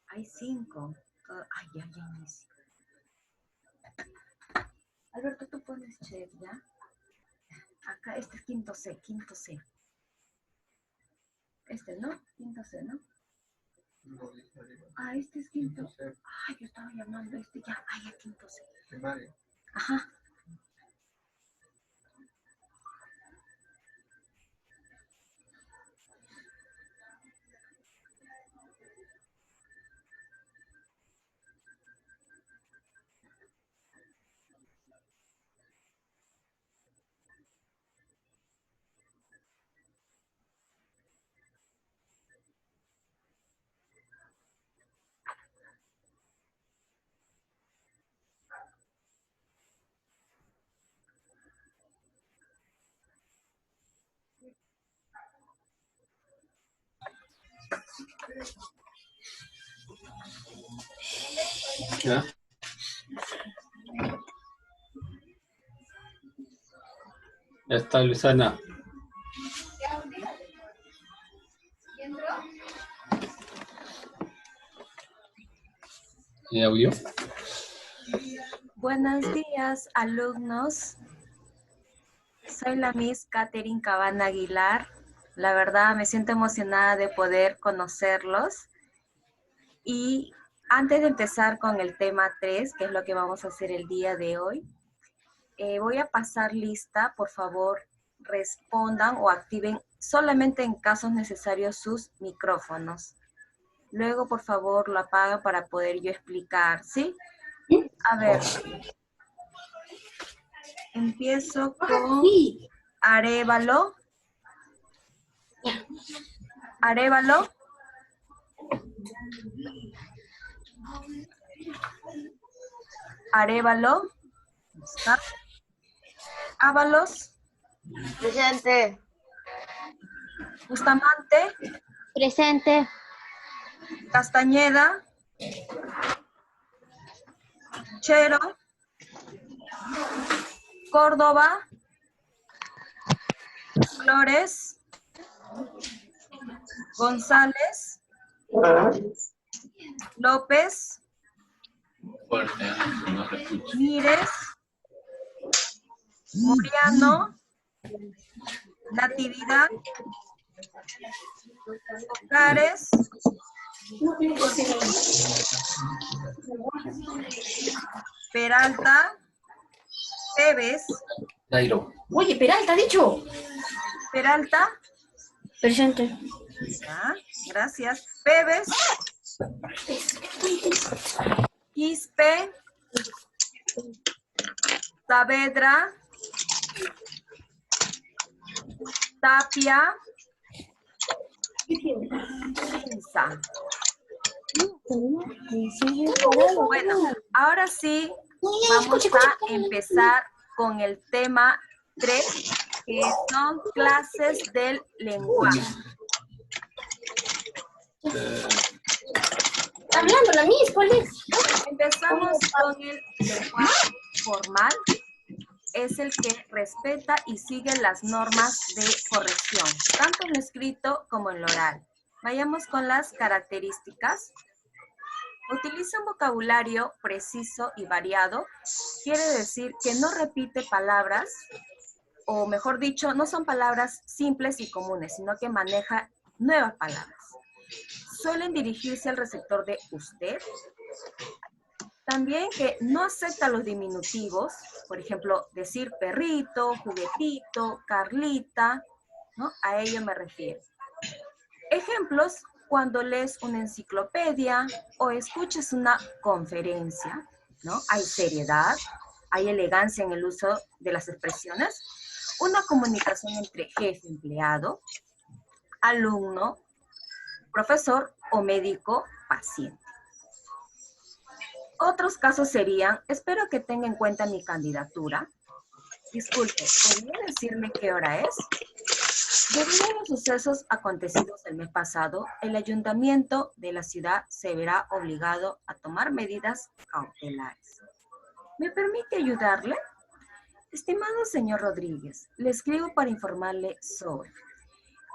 Hay 5. Ay, ya inicio. Alberto, tú pones chef, ¿ya? Acá, este es quinto C. Este, ¿no? Quinto C, ¿no? No, Ah, este es quinto. Ay, yo estaba llamando a este ya. Ay, ya quinto C. primario. Ajá. ¿Ya? Ya está, Luisana. ¿Y audio? Buenos días, alumnos. Soy la Miss Catherine Cabana Aguilar. La verdad, me siento emocionada de poder conocerlos. Y antes de empezar con el tema 3, que es lo que vamos a hacer el día de hoy, voy a pasar lista. Por favor, respondan o activen solamente en casos necesarios sus micrófonos. Luego, por favor, lo apagan para poder yo explicar, ¿sí? A ver, empiezo con Arévalo. Arévalo. Arévalo. ¿Está? Ábalos. Presente. Bustamante. Presente. Castañeda. Chero. Córdoba. Flores. González. López. Mírez. Moriano. Natividad. Ocares. Peralta. Tevez. Dairo. Oye, Peralta, dicho. Peralta. Presente. Ya, gracias. Pebes. Quispe. Saavedra. Tapia. Pinza. Bueno, ahora sí vamos a empezar con el tema 3, que son clases del lenguaje. Hablando la Miss, ¿cuál es? Empezamos con el lenguaje formal. Es el que respeta y sigue las normas de corrección, tanto en lo escrito como en lo oral. Vayamos con las características. Utiliza un vocabulario preciso y variado. Quiere decir que no repite palabras, o mejor dicho, no son palabras simples y comunes, sino que maneja nuevas palabras. Suelen dirigirse al receptor de usted. También que no acepta los diminutivos, por ejemplo, decir perrito, juguetito, Carlita, ¿no? A ello me refiero. Ejemplos, cuando lees una enciclopedia o escuches una conferencia, ¿no? Hay seriedad, hay elegancia en el uso de las expresiones, una comunicación entre jefe, empleado, alumno, profesor o médico, paciente. Otros casos serían, espero que tenga en cuenta mi candidatura. Disculpe, ¿podría decirme qué hora es? Debido a los sucesos acontecidos el mes pasado, el ayuntamiento de la ciudad se verá obligado a tomar medidas cautelares. ¿Me permite ayudarle? Estimado señor Rodríguez, le escribo para informarle sobre.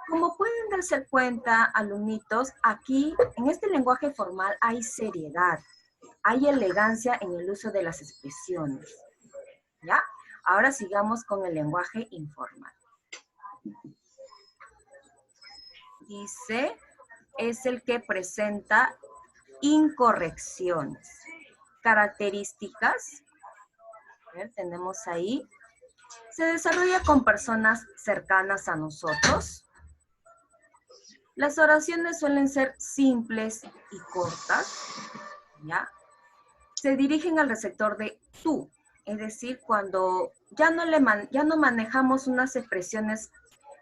Como pueden darse cuenta, alumnitos, aquí en este lenguaje formal hay seriedad, hay elegancia en el uso de las expresiones. ¿Ya? Ahora sigamos con el lenguaje informal. Dice, es el que presenta incorrecciones. Características, a ver, tenemos ahí. Se desarrolla con personas cercanas a nosotros. Las oraciones suelen ser simples y cortas, ¿ya? Se dirigen al receptor de tú, es decir, cuando ya no manejamos unas expresiones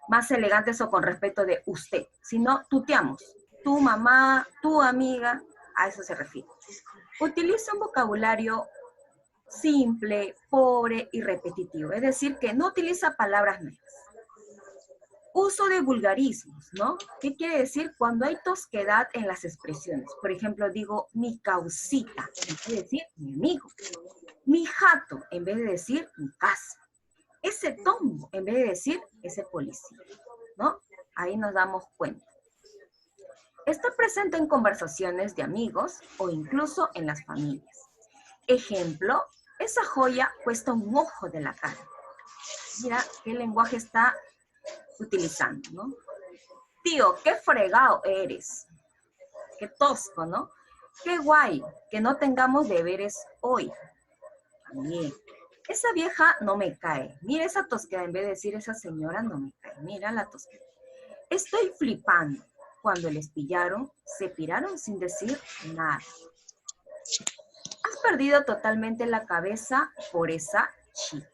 más elegantes o con respeto de usted, sino tuteamos, tu mamá, tu amiga, a eso se refiere. Utiliza un vocabulario simple, pobre y repetitivo, es decir, que no utiliza palabras nuevas. Uso de vulgarismos, ¿no? ¿Qué quiere decir? Cuando hay tosquedad en las expresiones. Por ejemplo, digo mi causita, en vez de decir mi amigo. Mi jato, en vez de decir mi casa. Ese tombo, en vez de decir ese policía, ¿no? Ahí nos damos cuenta. Está presente en conversaciones de amigos o incluso en las familias. Ejemplo, esa joya cuesta un ojo de la cara. Mira qué lenguaje está utilizando, ¿no? Tío, qué fregado eres. Qué tosco, ¿no? Qué guay que no tengamos deberes hoy. También. Esa vieja no me cae. Mira esa tosquedad, en vez de decir esa señora no me cae. Mira la tosquedad. Estoy flipando. Cuando les pillaron, se piraron sin decir nada. Has perdido totalmente la cabeza por esa chica.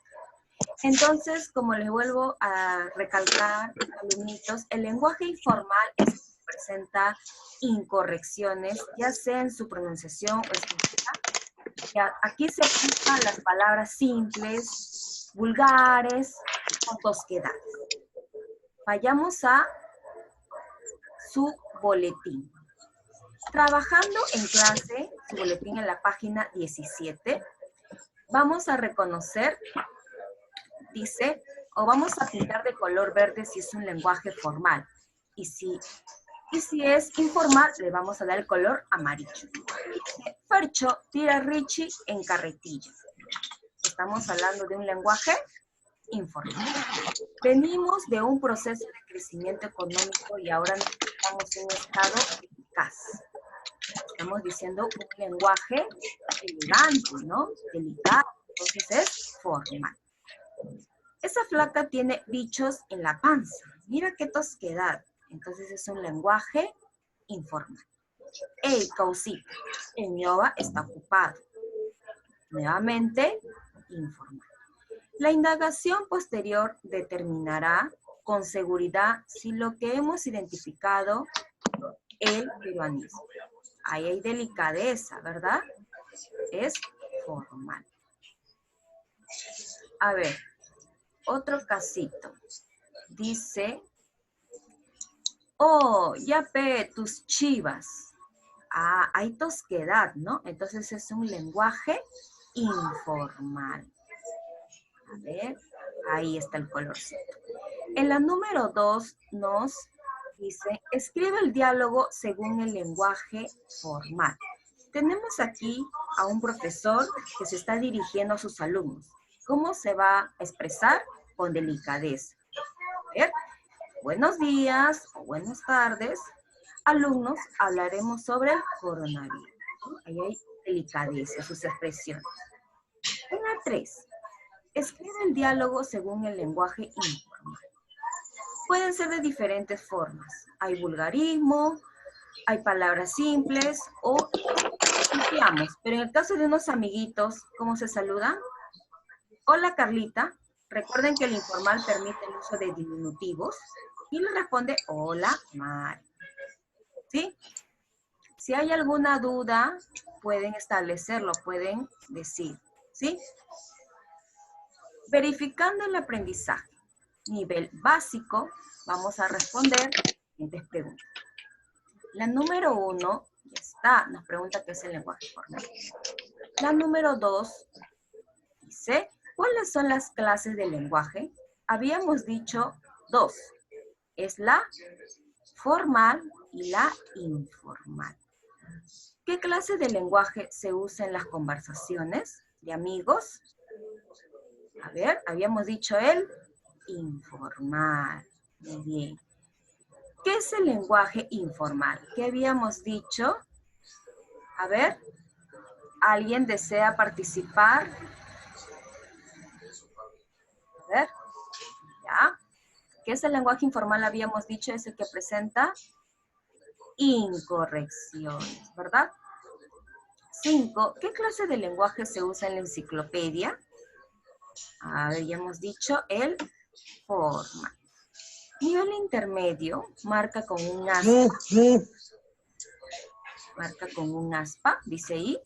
Entonces, como les vuelvo a recalcar, alumnitos, el lenguaje informal es el que presenta incorrecciones, ya sea en su pronunciación o escritura. Aquí se usan las palabras simples, vulgares o tosquedades. Vayamos a su boletín. Trabajando en clase, su boletín en la página 17, vamos a reconocer, dice, o vamos a pintar de color verde si es un lenguaje formal. Y si es informal, le vamos a dar el color amarillo. Dice, Fercho tira a Richie en carretilla. Estamos hablando de un lenguaje informal. Venimos de un proceso de crecimiento económico y ahora necesitamos un estado eficaz. Estamos diciendo un lenguaje elegante, ¿no? Delicado. Entonces es formal. Esa flaca tiene bichos en la panza. Mira qué tosquedad. Entonces es un lenguaje informal. Ey, causita, el ñoba está ocupado. Nuevamente, informal. La indagación posterior determinará con seguridad si lo que hemos identificado es el peruanismo. Ahí hay delicadeza, ¿verdad? Es formal. A ver, otro casito. Dice, oh, ya pe, tus chivas. Ah, hay tosquedad, ¿no? Entonces es un lenguaje informal. A ver, ahí está el colorcito. En la número 2 nos dice, escribe el diálogo según el lenguaje formal. Tenemos aquí a un profesor que se está dirigiendo a sus alumnos. ¿Cómo se va a expresar? Con delicadeza. A ver, buenos días o buenas tardes. Alumnos, hablaremos sobre el coronavirus. Ahí hay delicadeza, sus expresiones. En la 3. Escribe el diálogo según el lenguaje informal. Pueden ser de diferentes formas. Hay vulgarismo, hay palabras simples o tuteamos. Pero en el caso de unos amiguitos, ¿cómo se saludan? Hola, Carlita. Recuerden que el informal permite el uso de diminutivos. Y le responde, hola, Mari. ¿Sí? Si hay alguna duda, pueden establecerlo, pueden decir. ¿Sí? Verificando el aprendizaje, nivel básico, vamos a responder las siguientes preguntas. La número 1, ya está, nos pregunta qué es el lenguaje formal. La número 2, dice, ¿cuáles son las clases del lenguaje? Habíamos dicho 2. Es la formal y la informal. ¿Qué clase de lenguaje se usa en las conversaciones de amigos? A ver, habíamos dicho el informal. Muy bien. ¿Qué es el lenguaje informal? ¿Qué habíamos dicho? A ver, ¿alguien desea participar? A ver, ya. ¿Qué es el lenguaje informal? Habíamos dicho, es el que presenta incorrecciones, ¿verdad? 5. ¿Qué clase de lenguaje se usa en la enciclopedia? A ver, ya hemos dicho el formal. Nivel intermedio marca con un aspa. Marca con un aspa, dice ahí,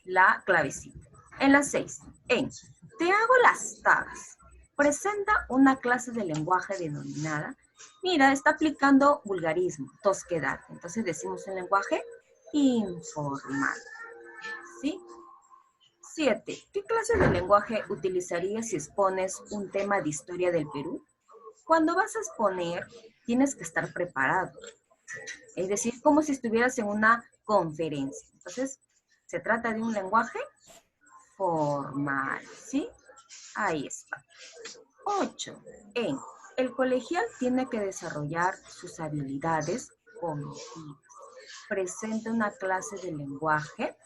la clavecita. En la 6, te hago las tagas. Presenta una clase de lenguaje denominada. Mira, está aplicando vulgarismo, tosquedad. Entonces decimos un lenguaje informal. ¿Sí? 7. ¿Qué clase de lenguaje utilizarías si expones un tema de historia del Perú? Cuando vas a exponer, tienes que estar preparado. Es decir, como si estuvieras en una conferencia. Entonces, se trata de un lenguaje formal, ¿sí? Ahí está. 8. El colegial tiene que desarrollar sus habilidades cognitivas. Presenta una clase de lenguaje.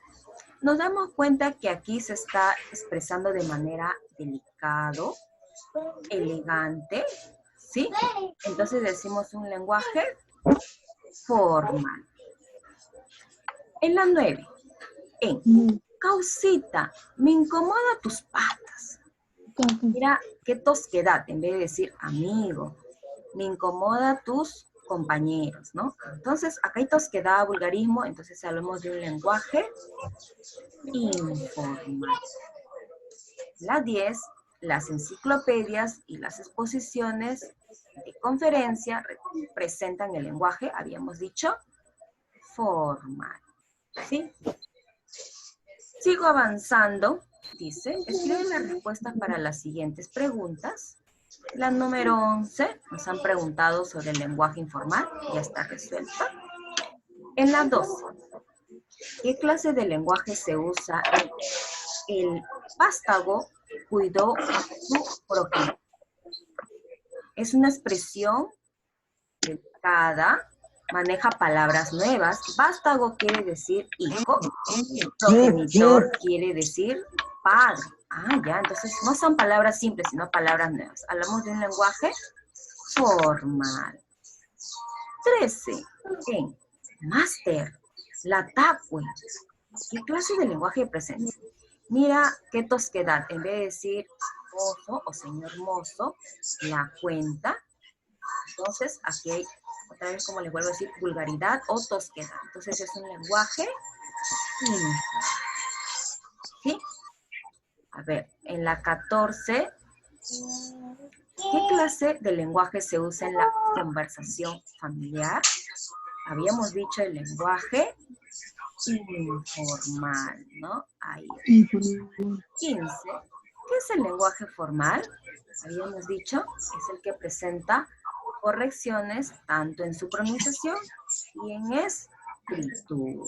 Nos damos cuenta que aquí se está expresando de manera delicado, elegante, ¿sí? Entonces decimos un lenguaje formal. En la 9, Causita, me incomoda tus patas. Mira, qué tosquedad, en vez de decir amigo, me incomoda tus compañeros, ¿no? Entonces, acá hay tosquedad, vulgarismo, entonces hablamos de un lenguaje informal. La 10, las enciclopedias y las exposiciones de conferencia presentan el lenguaje, habíamos dicho, formal. ¿Sí? Sigo avanzando. Dice, escribe las respuestas para las siguientes preguntas. La número 11, nos han preguntado sobre el lenguaje informal, ya está resuelta. En la 12, ¿qué clase de lenguaje se usa? El vástago cuidó a su progenitor. Es una expresión delicada, maneja palabras nuevas. Vástago quiere decir hijo, progenitor quiere decir padre. Ah, ya, entonces no son palabras simples, sino palabras nuevas. Hablamos de un lenguaje formal. 13. Máster, la tacue. ¿Qué clase de lenguaje presenta? Mira qué tosquedad. En vez de decir mozo o señor mozo, la cuenta. Entonces, aquí hay, otra vez como les vuelvo a decir, vulgaridad o tosquedad. Entonces es un lenguaje informal. ¿Sí? A ver, en la 14, ¿qué clase de lenguaje se usa en la conversación familiar? Habíamos dicho el lenguaje informal, ¿no? Ahí. 15, ¿qué es el lenguaje formal? Habíamos dicho, es el que presenta correcciones tanto en su pronunciación y en escritura.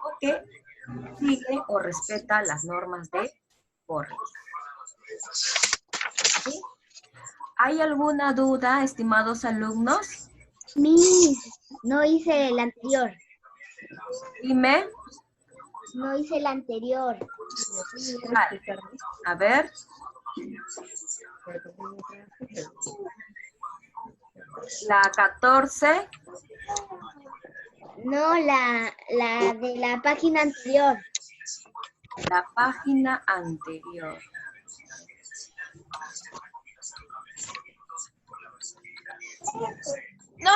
O que sigue o respeta las normas de corrección. ¿Sí? ¿Hay alguna duda, estimados alumnos? Miss, no hice el anterior. Dime. No hice el anterior. Vale. A ver. La 14. No, la de la página anterior. La página anterior. No.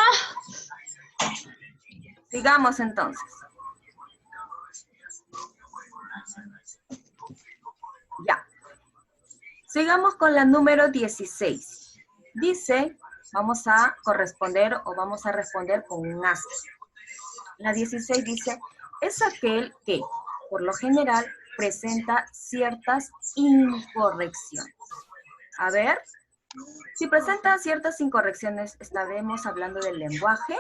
Sigamos entonces. Ya. Sigamos con la número 16. Dice, vamos a corresponder o vamos a responder con un aspa. La 16 dice, es aquel que, por lo general, presenta ciertas incorrecciones. A ver, Si presenta ciertas incorrecciones, estaremos hablando del lenguaje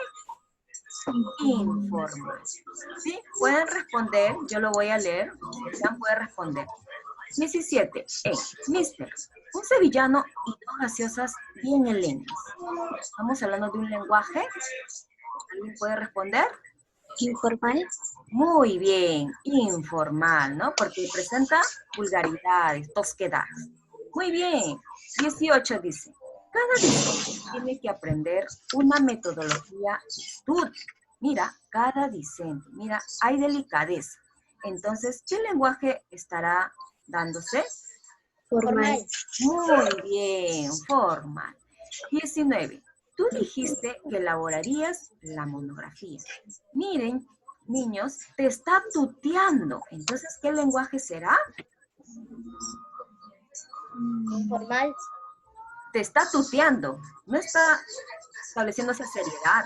informal. ¿Sí? Pueden responder, yo lo voy a leer, si desean pueden responder. 17. Mister, un sevillano y dos gaseosas bien helenas. Estamos hablando de un lenguaje. ¿Alguien puede responder? Informal. Muy bien, informal, ¿no? Porque presenta vulgaridades, tosquedades. Muy bien. 18 dice, cada docente tiene que aprender una metodología de estudio. Mira, cada docente, mira, hay delicadeza. Entonces, ¿qué lenguaje estará dándose? Formal. Muy bien, formal. 19. Tú dijiste que elaborarías la monografía. Miren, niños, te está tuteando. Entonces, ¿qué lenguaje será? Informal. Te está tuteando. No está estableciendo esa seriedad.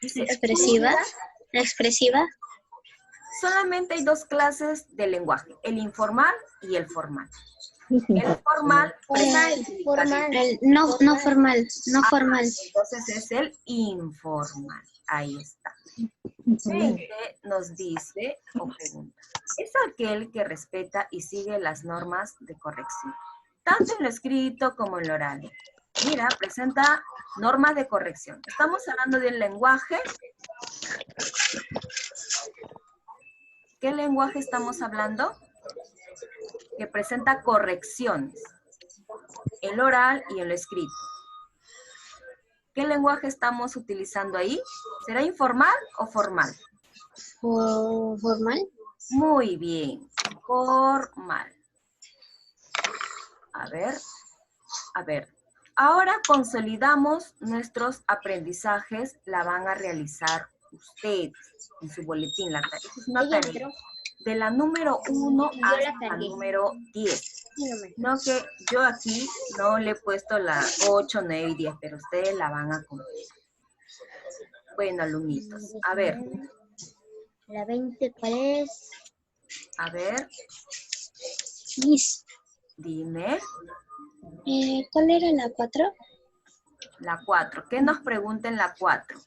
Dice, Expresiva. Expresiva. solamente hay dos clases de lenguaje, el informal y el formal. El formal, Formal. No formal. entonces es el informal. Ahí está. 20 nos dice o pregunta, es aquel que respeta y sigue las normas de corrección, tanto en lo escrito como en lo oral. Mira, presenta normas de corrección. Estamos hablando del lenguaje. ¿Qué lenguaje estamos hablando? Que presenta correcciones. El oral y el escrito. ¿Qué lenguaje estamos utilizando ahí? ¿Será informal o formal? Formal. Muy bien, formal. A ver. Ahora consolidamos nuestros aprendizajes, la van a realizar ustedes en su boletín. Es una tarea de la número 1 hasta la número 10. No que yo aquí no le he puesto la 8, 9 y 10, pero ustedes la van a cumplir. Bueno, alumnitos, a ver. La 20, ¿cuál es? A ver, Miss, dime. ¿cuál era la 4? La 4. ¿Qué nos pregunta en la 4?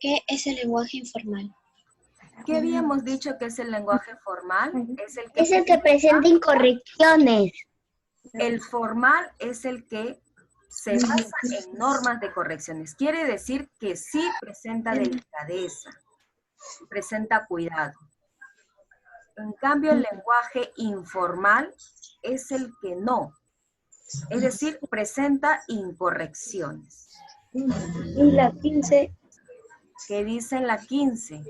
¿Qué es el lenguaje informal? ¿Qué habíamos dicho que es el lenguaje formal? Es Es el que presenta incorrecciones. El formal es el que se basa en normas de correcciones. Quiere decir que sí presenta delicadeza, presenta cuidado. En cambio, el lenguaje informal es el que no. Es decir, presenta incorrecciones. Y la 15. ¿Qué dice en la 15?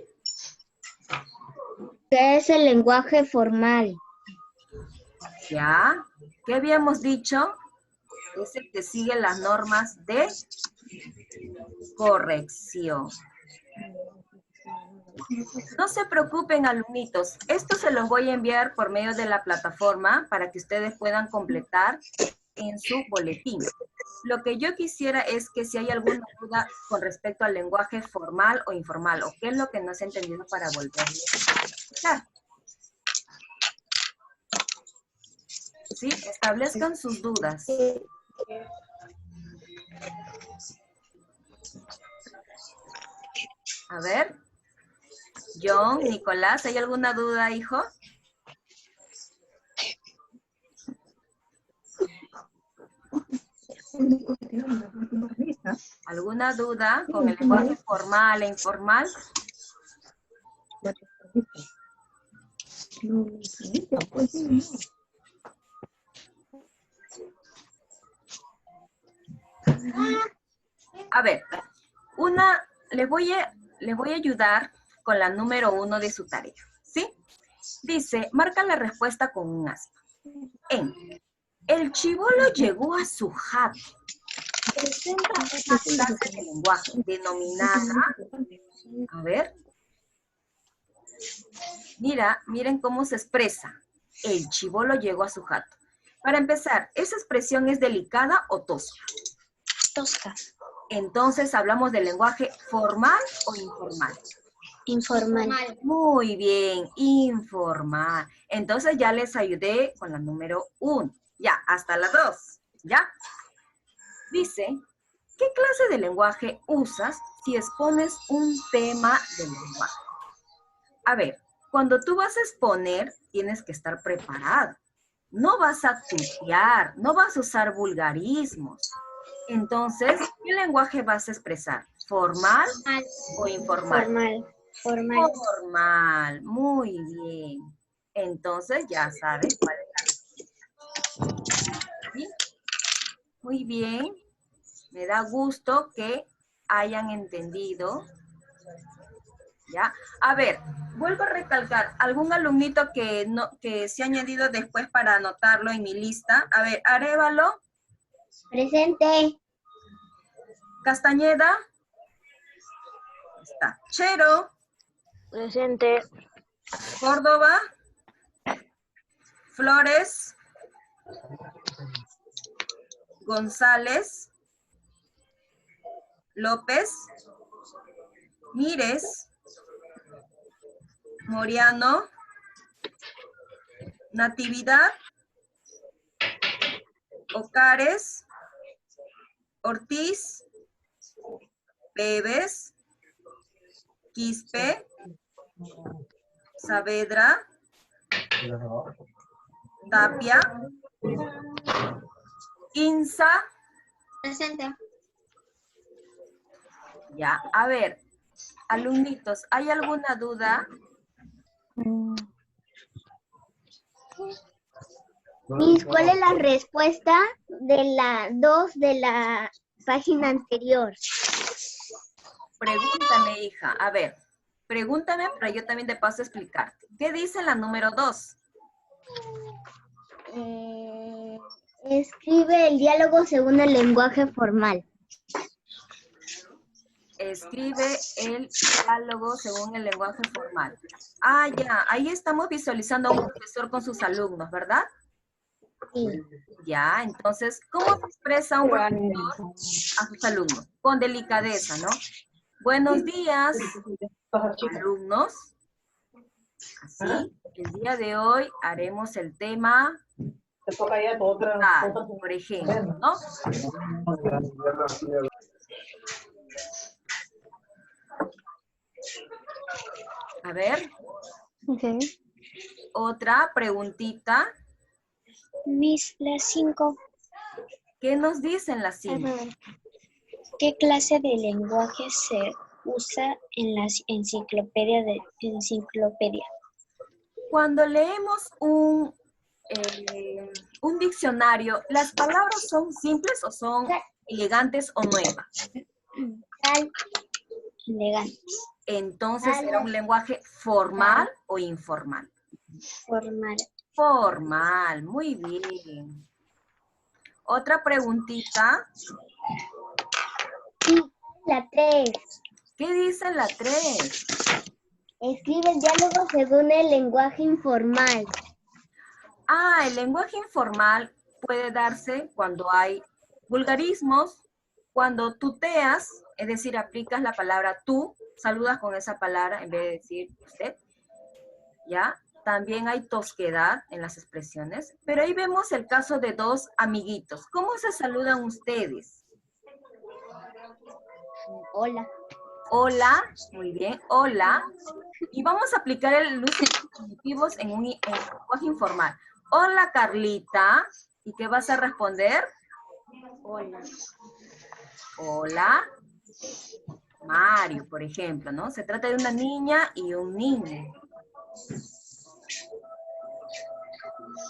¿Qué es el lenguaje formal? ¿Ya? ¿Qué habíamos dicho? Es el que sigue las normas de corrección. No se preocupen, alumnitos. Esto se los voy a enviar por medio de la plataforma para que ustedes puedan completar en su boletín. Lo que yo quisiera es que si hay alguna duda con respecto al lenguaje formal o informal, o qué es lo que no se ha entendido para volverlo a explicar. ¿Sí? Establezcan sus dudas. A ver. John, Nicolás, ¿hay alguna duda, hijo? ¿Alguna duda con el lenguaje formal e informal? A ver, les voy a ayudar con la número 1 de su tarea, ¿sí? Dice, marca la respuesta con un aspa. El chibolo llegó a su jato. Presenta una clase de lenguaje denominada, a ver, miren cómo se expresa. El chibolo llegó a su jato. Para empezar, ¿esa expresión es delicada o tosca? Tosca. Entonces, ¿hablamos del lenguaje formal o informal? Informal. Muy bien, informal. Entonces ya les ayudé con la número 1. Ya, hasta la 2. ¿Ya? Dice, ¿qué clase de lenguaje usas si expones un tema del lenguaje? A ver, cuando tú vas a exponer, tienes que estar preparado. No vas a tutear, no vas a usar vulgarismos. Entonces, ¿qué lenguaje vas a expresar? ¿Formal o informal? Formal. Formal. Formal, muy bien. Entonces ya sabes cuál es la respuesta. ¿Sí? Muy bien. Me da gusto que hayan entendido. ¿Ya? A ver, vuelvo a recalcar. ¿Algún alumnito que se ha añadido después para anotarlo en mi lista? A ver, Arévalo, Presente. Castañeda. Está. Chero, Presente. Córdoba, Flores, González, López, Mírez, Moriano, Natividad, Ocares, Ortiz, Pérez, Quispe, Saavedra, Tapia, Insa. Presente. Ya, a ver, alumnitos, ¿hay alguna duda? Miss, ¿cuál es la respuesta de la 2 de la página anterior? Pregúntame, hija. A ver, pregúntame para yo también de paso explicarte. ¿Qué dice la número 2? Escribe el diálogo según el lenguaje formal. Escribe el diálogo según el lenguaje formal. Ah, ya, ahí estamos visualizando a un profesor con sus alumnos, ¿verdad? Sí. Ya, entonces, ¿cómo se expresa un profesor a sus alumnos? Con delicadeza, ¿no? Buenos días, alumnos. Así, el día de hoy haremos el tema por ejemplo, ¿no? A ver, otra preguntita. Miss, las 5. ¿Qué nos dicen las 5? ¿Qué clase de lenguaje se usa en la enciclopedia Cuando leemos un diccionario, ¿las palabras son simples o son elegantes o nuevas? Elegantes. Entonces, ¿era un lenguaje formal o informal? Formal. Formal, muy bien. Otra preguntita. La 3. ¿Qué dice la 3? Escribe el diálogo según el lenguaje informal. Ah, el lenguaje informal puede darse cuando hay vulgarismos, cuando tuteas, es decir, aplicas la palabra tú, saludas con esa palabra en vez de decir usted, ¿ya? También hay tosquedad en las expresiones, pero ahí vemos el caso de dos amiguitos. ¿Cómo se saludan ustedes? Hola. Hola, muy bien, hola. Y vamos a aplicar el uso de infinitivos en lenguaje informal. Hola, Carlita. ¿Y qué vas a responder? Hola. Hola, Mario, por ejemplo, ¿no? Se trata de una niña y un niño.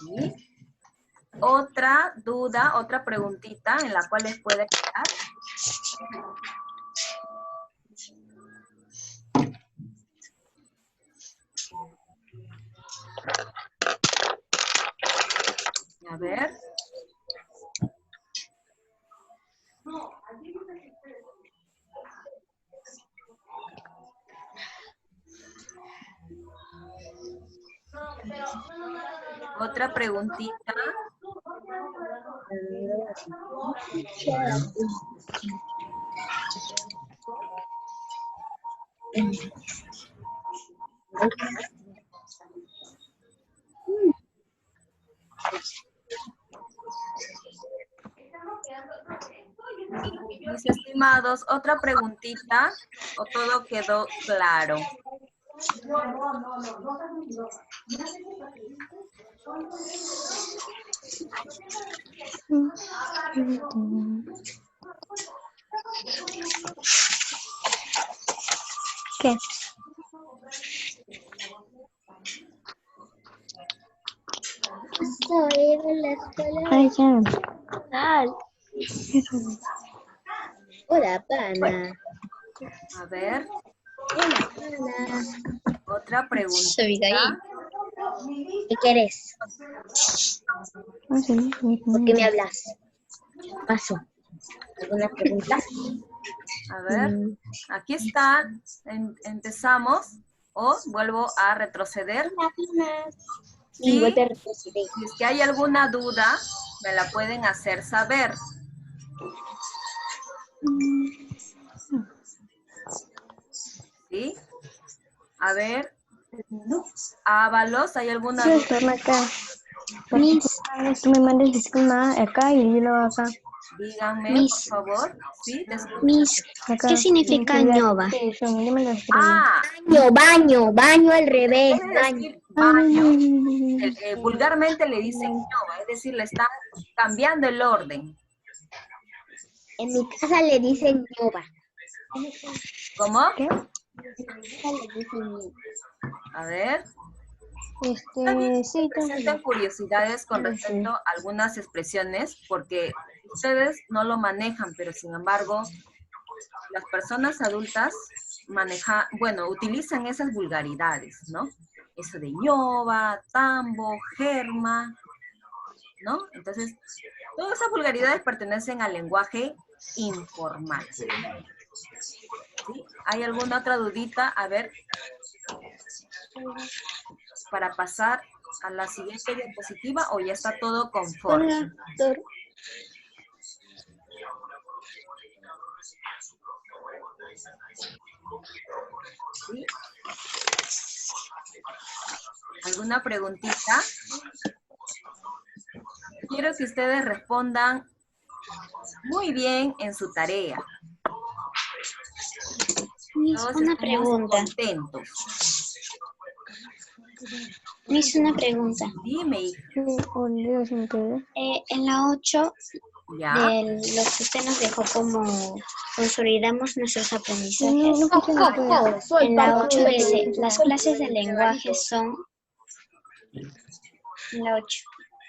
¿Sí? Otra duda, otra preguntita en la cual les puede quedar. A ver. Otra preguntita. Mis estimados, otra preguntita, ¿o todo quedó claro? ¿Qué? Ay, ya. Hola, pana. A ver, Hola, pana. otra Soy preguntita. Abigail. ¿Qué quieres? ¿Por qué me hablas? Paso. ¿Alguna pregunta? A ver, aquí está. Empezamos. O vuelvo a retroceder. Sí, Sí, vuelve a retroceder. si es que hay alguna duda, me la pueden hacer saber. ¿Sí? A ver. Ábalos, ¿hay alguna Sí, duda? torna acá. Tú me mandas encima acá y yo lo hago acá. Díganme, Miss. por favor. ¿Sí? ¿Te escucho? Miss, Acá. ¿qué significa ñoba? Sí, yo me lo escribí. Ah, Baño al revés. quiere Baño. decir baño. Vulgarmente le dicen ñoba, es decir, le están cambiando el orden. En mi casa le dicen ñoba. ¿Cómo? ¿Qué? A ver. Sí, Presenten tengo. curiosidades con Sí. respecto a algunas expresiones, porque ustedes no lo manejan, pero sin embargo, las personas adultas utilizan esas vulgaridades, ¿no? Eso de ñoba, tambo, germa, ¿no? Entonces, todas esas vulgaridades pertenecen al lenguaje informal. ¿Sí? ¿Hay alguna otra dudita? A ver, para pasar a la siguiente diapositiva, o ya está todo conforme. ¿Sí? ¿Alguna preguntita? Quiero que ustedes respondan muy bien en su tarea. Miss, Todos una estemos pregunta. contentos. Miss, una pregunta. Dime, hija. En la 8 ¿Ya? lo que usted nos dejó como consolidamos nuestros aprendizajes. En la 8 dice, las clases de lenguaje son... En la 8.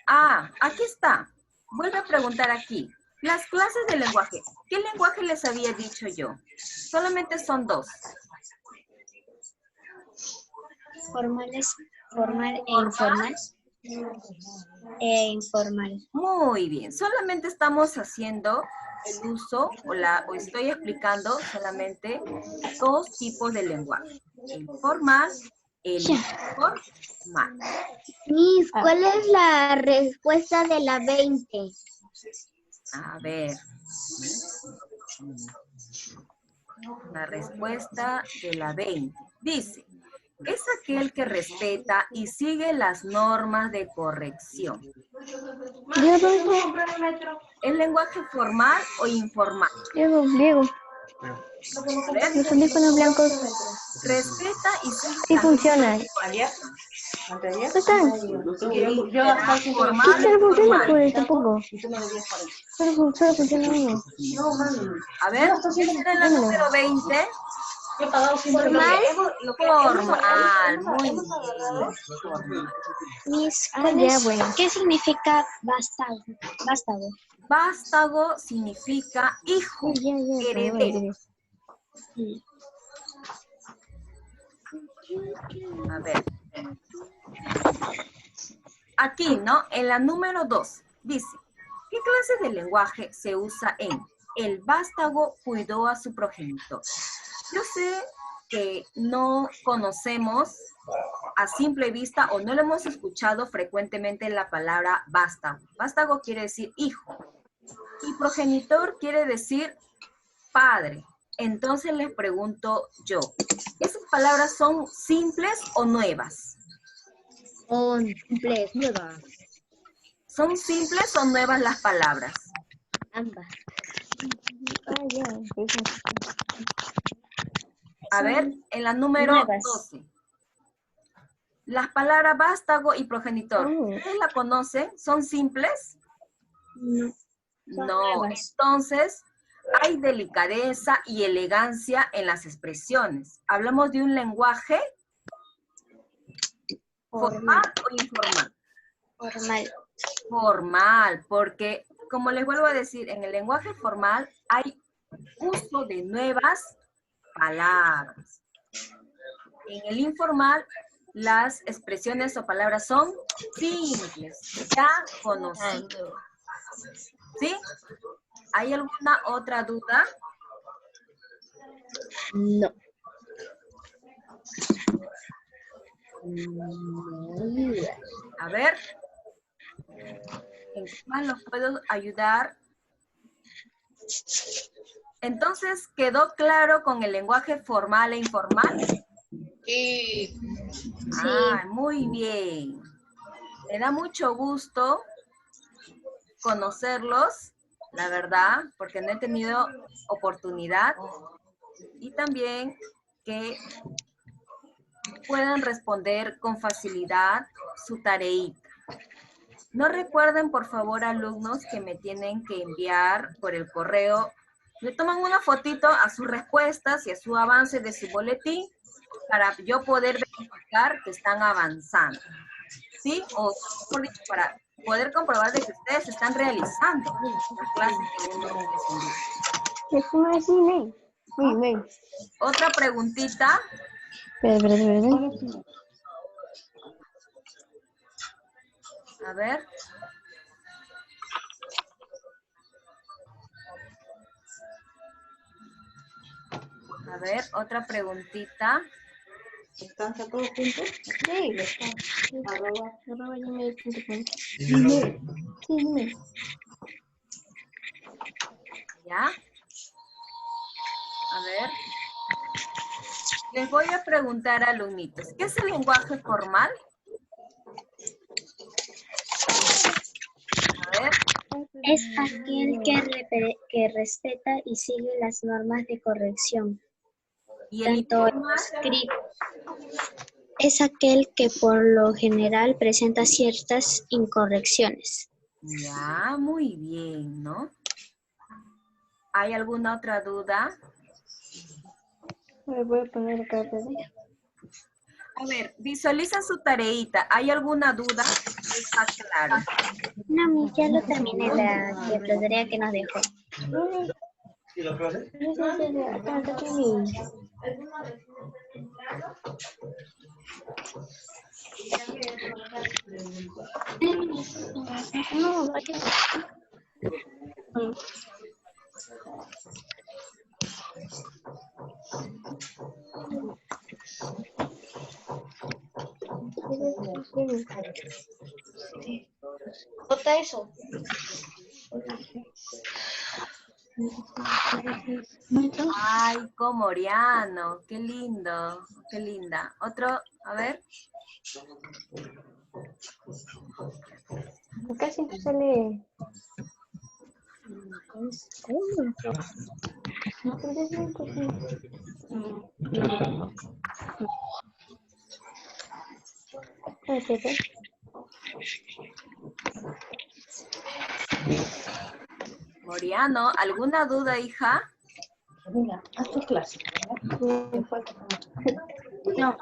Ah, aquí está. Vuelve a preguntar aquí. Las clases de lenguaje. ¿Qué lenguaje les había dicho yo? Solamente son dos. Formal e informal. Informal. Muy bien. Solamente estamos haciendo el uso o estoy explicando solamente dos tipos de lenguaje. El formal, el informal. Miss, ¿cuál es la respuesta de la 20? A ver. La respuesta de la 20. Dice, es aquel que respeta y sigue las normas de corrección. ¿El lenguaje formal o informal? Diego. A ver, Los audífonos blancos respeta y sigue sí las funcionan. ¿No están? formal Solo o funciona informal. por el tampoco. Solo funciona uno. A ver, ¿qué será la número 20? Formal. Formal, muy bien. Formal. Miss, Bueno. ¿qué significa vástago? Vástago. Vástago significa hijo, heredero. A ver. Aquí, ¿no? En la número 2, dice, ¿qué clase de lenguaje se usa en el vástago cuidó a su progenitor? Yo sé que no conocemos a simple vista o no lo hemos escuchado frecuentemente la palabra vástago. Vástago quiere decir hijo y progenitor quiere decir padre. Entonces les pregunto yo, ¿esas palabras son simples o nuevas? Son simples, nuevas. ¿Son simples o nuevas las palabras? Ambas. Ah, ya. A ver, en la número nuevas. 12. Las palabras vástago y progenitor, Oh. ¿ustedes la conocen? ¿Son simples? No. Son No, nuevas. entonces hay delicadeza y elegancia en las expresiones. Hablamos de un lenguaje formal o informal. Formal. Formal, porque como les vuelvo a decir, en el lenguaje formal hay uso de nuevas palabras. En el informal, las expresiones o palabras son simples, ya conocidas. ¿Sí? ¿Hay alguna otra duda? No. A ver. ¿En qué más los puedo ayudar? Entonces, ¿quedó claro con el lenguaje formal e informal? Sí. Ah, muy bien. Me da mucho gusto conocerlos, la verdad, porque no he tenido oportunidad. Y también que puedan responder con facilidad su tareita. No recuerden, por favor, alumnos, que me tienen que enviar por el correo. Le toman una fotito a sus respuestas y a su avance de su boletín para yo poder verificar que están avanzando. ¿Sí? O, mejor dicho, para poder comprobar de que ustedes están realizando las clases que uno les envía. Otra preguntita. Espera. A ver. A ver, otra preguntita. ¿Están todos juntos? Sí, están. @gmail.com. Dime. ¿Ya? A ver. Les voy a preguntar, alumnitos, ¿qué es el lenguaje formal? A ver. Es aquel que respeta y sigue las normas de corrección. ¿Y el Tanto informal? escrito. Es aquel que por lo general presenta ciertas incorrecciones. Ya, muy bien, ¿no? ¿Hay alguna otra duda? Me voy a poner acá, ¿verdad? A ver, visualizan su tareita. ¿Hay alguna duda? Está claro. No, mi, ya lo terminé la tarea que nos dejó. ¿Y los clases? Acá tiene. No, Bota eso. Ay, comoriano. Qué lindo. Qué linda. Otro, a ver. acá siempre sale. Moriano, ¿alguna duda, hija? Mira, haz tu clase. No.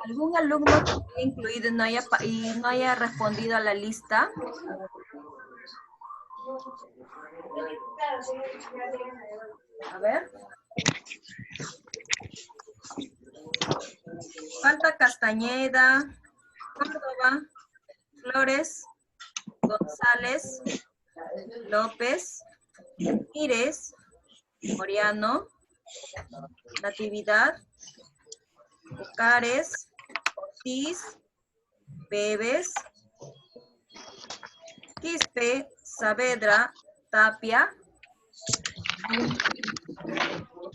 ¿Algún alumno que esté incluido y no haya respondido a la lista? A ver. Falta Castañeda, Córdoba, Flores, González, López, Mírez, Moriano, Natividad, Ocares, Ortiz, Bebes, Quispe, Saavedra, Tapia.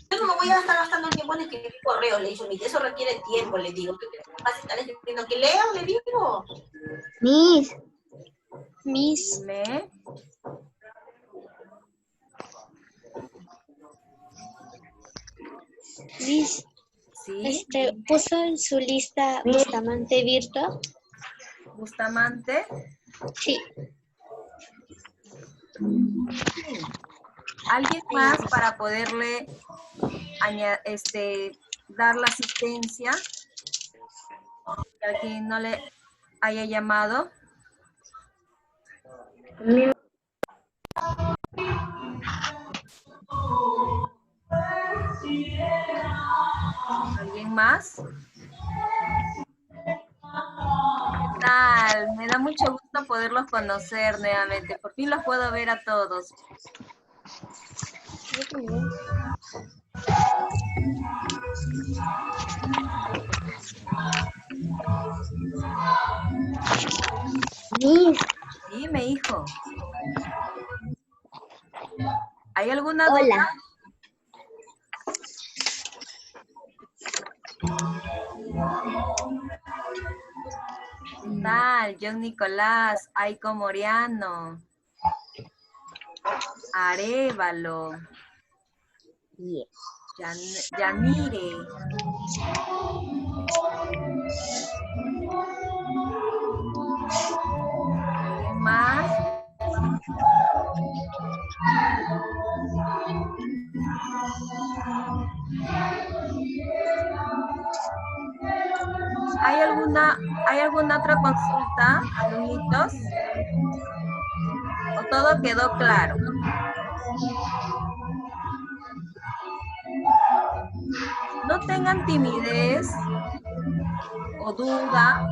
Yo no me voy a estar gastando el tiempo en escribir correo, le digo, eso requiere tiempo, le digo. ¿Qué vas a estar escribiendo? ¿Que lea? Le digo. Miss. Me. Miss, Sí. ¿puso en su lista Bustamante Virtual? Bustamante. Sí. ¿Alguien más para poderle dar la asistencia? Que alguien no le haya llamado. ¿Alguien más? ¿Qué tal? Me da mucho gusto poderlos conocer nuevamente. Por fin los puedo ver a todos. Miss. Dime, hijo. ¿Hay alguna duda? Hola. ¿Qué tal? John Nicolás, Aiko Moriano, Arévalo, Yes. Yanire. ¿Alguien más? ¿Hay alguna otra consulta, alumnitos? ¿O todo quedó claro? No tengan timidez o duda,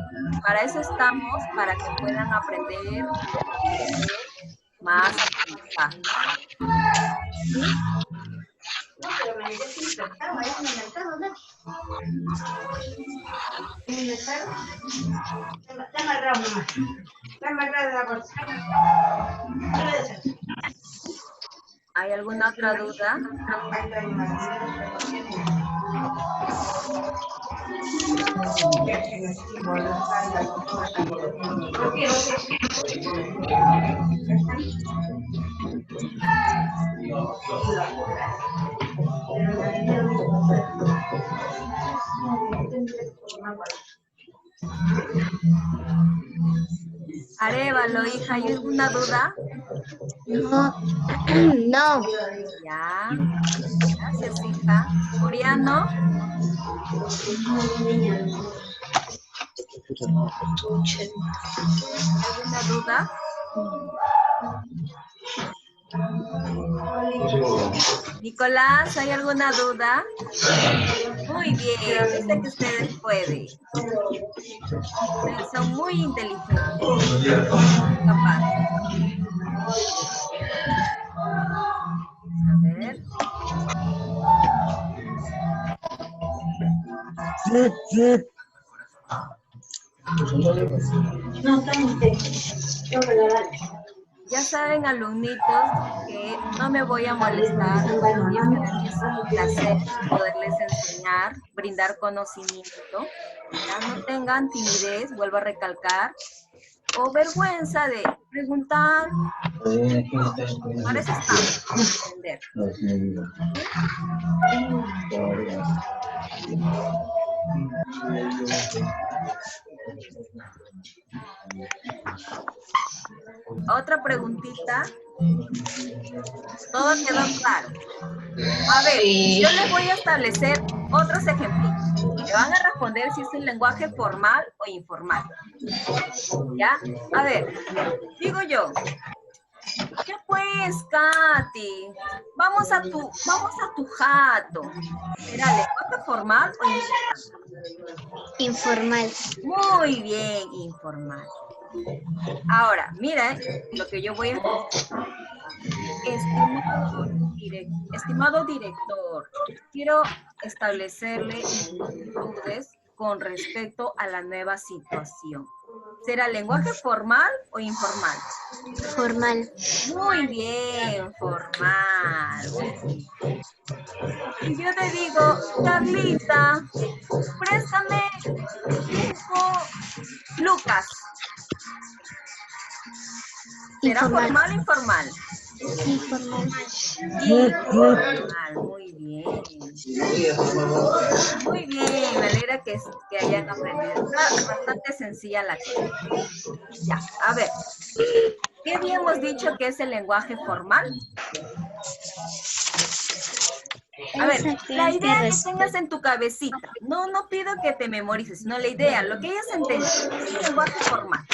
para eso estamos, para que puedan aprender más fácil. ¿Sí? No, pero me diré sin mercado, vaya en el mercado, ¿no? ¿En el mercado? Dame el ramo nomás. Dame el ramo de la bolsa. ¿Hay alguna otra duda? Arévalo, hija, ¿hay alguna duda? No. No. Ya. Gracias, hija. Oriano. ¿Alguna duda? Nicolás, ¿hay alguna duda? Muy bien, yo sé que ustedes pueden. Ustedes son muy inteligentes, muy capaces. A ver. Ya saben, alumnitos, que no me voy a molestar. Para mí es un placer poderles enseñar, brindar conocimiento. Ya no tengan timidez, vuelvo a recalcar, o vergüenza de preguntar. Para eso estamos, para aprender. Otra preguntita. ¿Todo quedó claro? A ver, yo les voy a establecer otros ejemplitos. Me van a responder si es un lenguaje formal o informal. ¿Ya? A ver, digo yo. ¿Qué pues, Katy? Vamos a tu jato. ¿Será lenguaje formal o informal? Informal. Muy bien, informal. Ahora, mira lo que yo voy a hacer. Estimado director, quiero establecerle inquietudes con respecto a la nueva situación. ¿Será lenguaje formal o informal? Formal. Muy bien, formal. Muy bien. Y yo te digo, Carlita, préstame 5 lucas. ¿Será Informal. formal o informal? Informal. Informal, muy bien. Muy bien, me alegra que hayan aprendido. Está bastante sencilla la cosa. Ya, a ver. ¿Qué habíamos dicho que es el lenguaje formal? A ver, la idea que tengas en tu cabecita. No pido que te memorices, sino la idea, lo que hayas entendido. Es el lenguaje formal.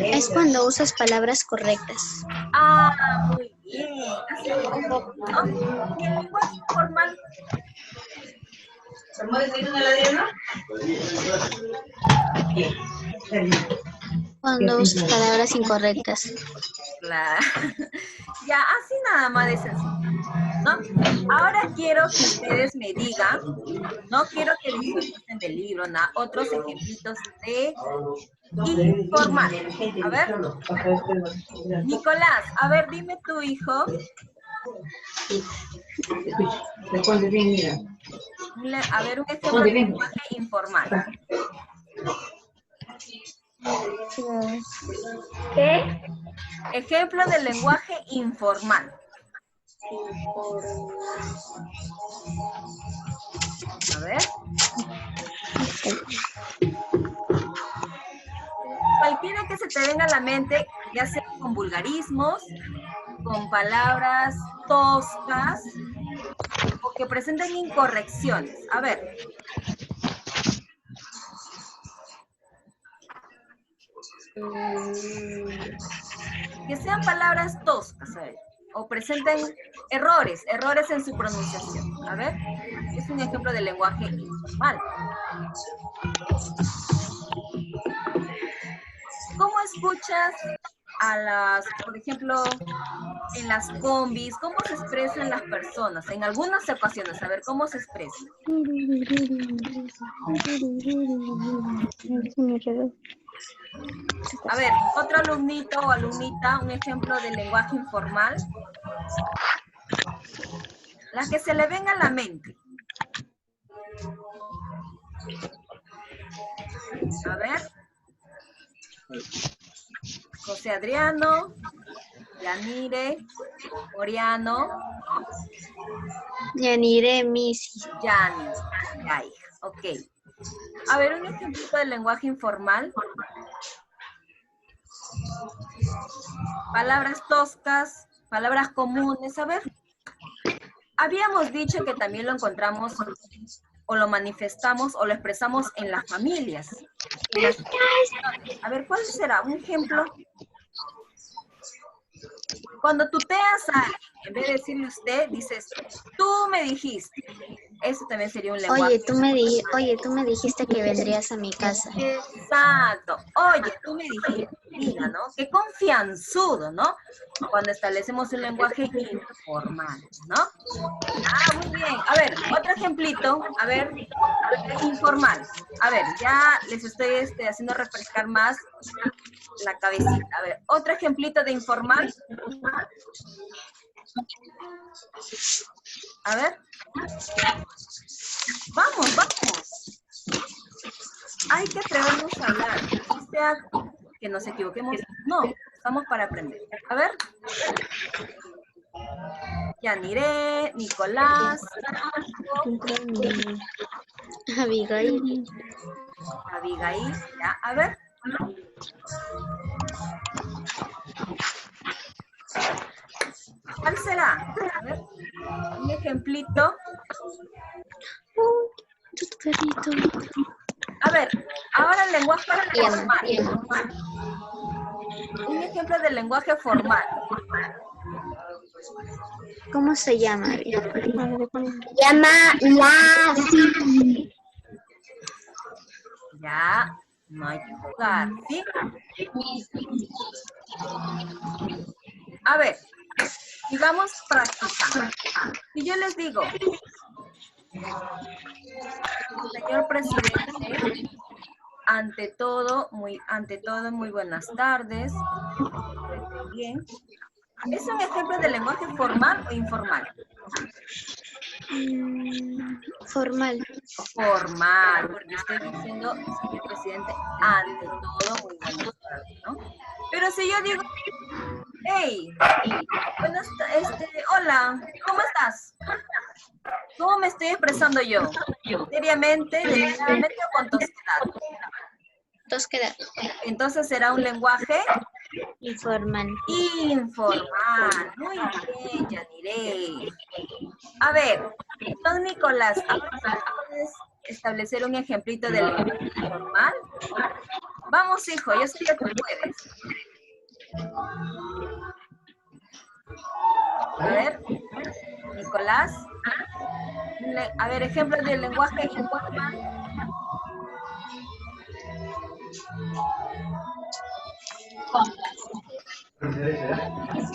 Es cuando usas palabras correctas. Ah, muy bien. Así es. ¿No? Y el lenguaje formal. Cuando usas palabras incorrectas. Claro. Ya, así nada más de sencillo, ¿no? Ahora quiero que ustedes me digan, no quiero que visualicen del libro, otros ejemplitos de informal. A ver. Nicolás, a ver, dime tu hijo. A ver, un ejemplo de lenguaje informal. ¿Qué? Ejemplo de lenguaje informal. A ver. Cualquiera que se te venga a la mente, ya sea con vulgarismos, con palabras toscas, o que presenten incorrecciones. A ver. Que sean palabras toscas, a ver, o presenten errores en su pronunciación. A ver, es un ejemplo de lenguaje informal. ¿Cómo escuchas a las, por ejemplo, en las combis, cómo se expresan las personas? En algunas ocasiones, a ver, ¿cómo se expresan? A ver, otro alumnito o alumnita, un ejemplo de lenguaje informal. La que se le venga a la mente. A ver. José Adriano, Yanire, Oriano. Yanire, Missy. Yani, ya hija, ok. A ver, un ejemplito de lenguaje informal. Palabras toscas, palabras comunes, a ver. Habíamos dicho que también lo encontramos o lo manifestamos o lo expresamos en las familias. A ver, ¿cuál será? Un ejemplo. Cuando tuteas a alguien, en vez de decirle usted, dices, tú me dijiste. Eso también sería un lenguaje. Oye, tú me dijiste que vendrías a mi casa. Exacto. Oye, tú me dijiste, mira, ¿no? Qué confianzudo, ¿no? Cuando establecemos un lenguaje informal, ¿no? Ah, muy bien. A ver, otro ejemplito. A ver, informal. A ver, ya les estoy haciendo refrescar más la cabecita. A ver, otro ejemplito de informal. A ver. Vamos. Hay que atrevernos a hablar. O sea, que nos equivoquemos. No, estamos para aprender. A ver. Yanire, Nicolás. Abigail. Abigail, ya. A ver. ¿Cuál será? A ver. Un ejemplito. Tu perrito. A ver, ahora el lenguaje formal. Un ejemplo del lenguaje formal. ¿Cómo se llama? Llama la. Ya, no hay que jugar, ¿sí? A ver, sigamos practicando. Si yo les digo, Señor presidente, ante todo, muy buenas tardes. Bien. ¿Es un ejemplo de lenguaje formal o informal? Formal. Formal, porque estoy diciendo, señor presidente, ante todo, muy buenas tardes, ¿no? Pero si yo digo, hey, hola, ¿cómo estás? ¿Cómo me estoy expresando yo? ¿Seriamente, delicadamente o con tosquedad? Tosquedad. Entonces será un lenguaje Informal. informal. Muy bien, Yanirey. A ver, don Nicolás, ¿puedes establecer un ejemplito del lenguaje informal? Vamos, hijo, yo sé que tú puedes. A ver, Nicolás. A ver, ejemplo del lenguaje informal.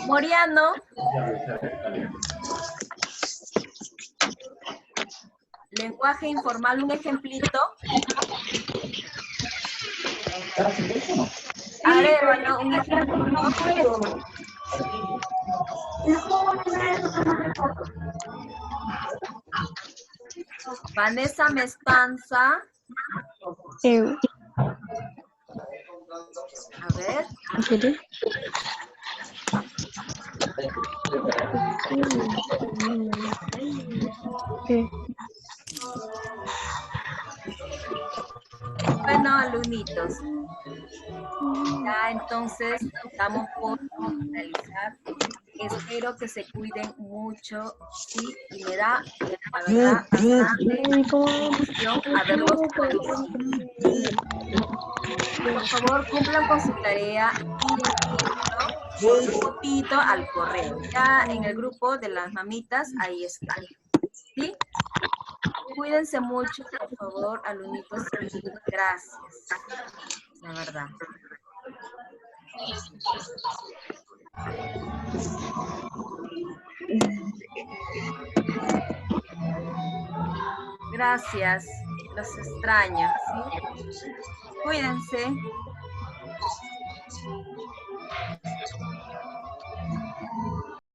Moriano. Lenguaje informal, un ejemplito. Arevalo, un ejemplo. Vanessa Mestanza. A ver. Bueno, alumnitos. Ya entonces estamos por finalizar. Espero que se cuiden mucho, sí, y me da, la verdad, bastante emoción haberlos conocido. Por favor, cumplan con su tarea y por su fotito al correo. Ya en el grupo de las mamitas, ahí está. ¿Sí? Cuídense mucho, por favor, alumnitos. Gracias. La verdad. Gracias. Los extraño, ¿sí? Cuídense.